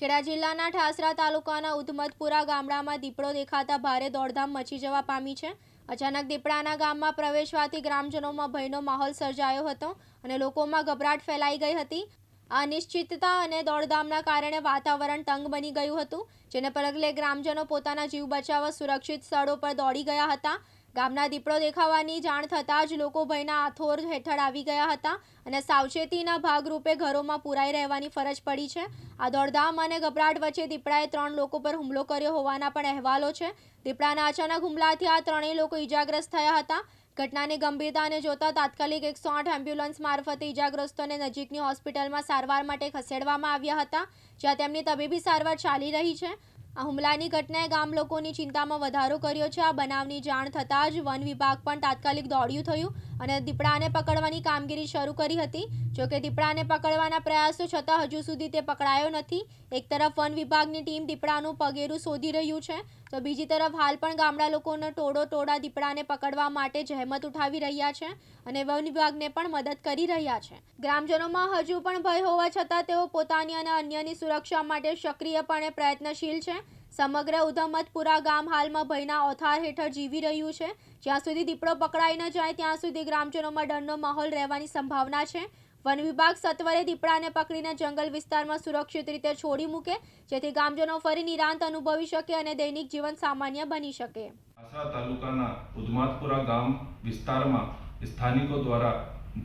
ખેડા જિલ્લાના ઠાસરા તાલુકાના ઉધમતપુરા ગામડામાં દીપડો દેખાતા ભારે દોડધામ મચી જવા પામી છે। અચાનક દીપડાના ગામમાં પ્રવેશવાથી ગ્રામજનોમાં ભયનો માહોલ સર્જાયો હતો અને લોકોમાં ગભરાટ ફેલાઈ ગઈ હતી। આ અનિશ્ચિતતા અને દોડધામના કારણે વાતાવરણ તંગ બની ગયું હતું, જેને પગલે ગ્રામજનો પોતાના જીવ બચાવવા સુરક્ષિત સ્થળો પર દોડી ગયા હતા। ગામના દીપડો દેખાવાની જાણ થતાં જ લોકો ભયના આથોર હેઠળ આવી ગયા હતા અને સાવચેતીના ભાગરૂપે ઘરોમાં પુરાઈ રહેવાની ફરજ પડી છે। આ દોડધામ અને ગભરાટ વચ્ચે દીપડાએ 3 લોકો પર હુમલો કર્યો હોવાના પણ અહેવાલો છે। દીપડાના અચાનક હુમલાથી આ ત્રણેય લોકો ઈજાગ્રસ્ત થયા હતા। ઘટનાની ગંભીરતાને જોતા તાત્કાલિક 108 એમ્બ્યુલન્સ મારફતે ઈજાગ્રસ્તોને નજીકની હોસ્પિટલમાં સારવાર માટે ખસેડવામાં આવ્યા હતા, જ્યાં તેમની તબીબી સારવાર ચાલી રહી છે। આ હુમલાની ઘટનાએ ગામ લોકોની ચિંતામાં વધારો કર્યો છે। આ બનાવની જાણ થતાં જ વન વિભાગ પણ તાત્કાલિક દોડ્યું થયું અને દીપડાને પકડવાની કામગીરી શરૂ કરી હતી। જોકે દીપડાને પકડવાના પ્રયાસો છતાં હજુ સુધી તે પકડાયો નથી। એક તરફ વન વિભાગની ટીમ દીપડાનું પગેરું શોધી રહ્યું છે, તો બીજી તરફ હાલ પણ ગામડા લોકોનો ટોળા દીપડાને પકડવા માટે જહેમત ઉઠાવી રહ્યા છે અને વન વિભાગને પણ મદદ કરી રહ્યા છે। ગ્રામજનોમાં હજુ પણ ભય હોવા છતાં તેઓ પોતાની અને અન્યની સુરક્ષા માટે સક્રિયપણે પ્રયત્નશીલ છે। સમગ્ર ઉધમતપુરા ગામ હાલમાં ભયના ઓથાર હેઠળ જીવી રહ્યું છે। જ્યાં સુધી દીપડો પકડાઈ ન જાય ત્યાં સુધી ગ્રામજનોમાં ડરનો માહોલ રહેવાની સંભાવના છે। વન વિભાગ સત્વરે દીપડાને પકડીને જંગલ વિસ્તારમાં સુરક્ષિત રીતે છોડી મૂકે, જેથી ગામજનો ફરી નિરાંત અનુભવી શકે અને દૈનિક જીવન સામાન્ય બની શકે। ઠાસરા તાલુકાના ઉધમતપુરા ગામ વિસ્તારમાં સ્થાનિકો દ્વારા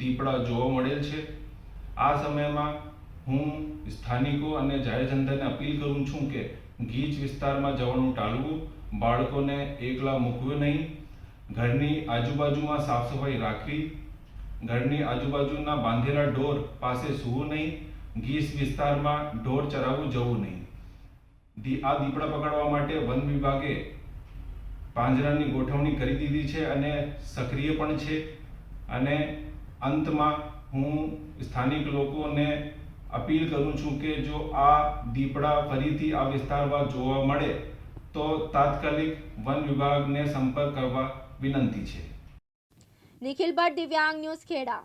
દીપડા જોવા મળેલ છે। આ સમયમાં હું સ્થાનિકો અને જાહેર જનતાને અપીલ કરું છું કે ગીચ વિસ્તારમાં જવાનું ટાળવું, બાળકોને એકલા મૂકવું નહીં, ઘરની આજુબાજુમાં સાફ સફાઈ રાખવી, ઘરની આજુબાજુના બાંધેલા ઢોર પાસે સૂવું નહીં, ગીચ વિસ્તારમાં ઢોર ચરાવવું જવું નહીં। આ દીપડા પકડવા માટે વન વિભાગે પાંજરાની ગોઠવણી કરી દીધી છે અને સક્રિય પણ છે। અને અંતમાં હું સ્થાનિક લોકોને અપીલ કરું છું કે જો આ દીપડા ફરીથી આ વિસ્તારમાં જોવા મળે તો તાત્કાલિક વન વિભાગને સંપર્ક કરવા વિનંતી છે। નિખિલ ભટ્ટ, દિવ્યાંગ ન્યૂઝ, ખેડા।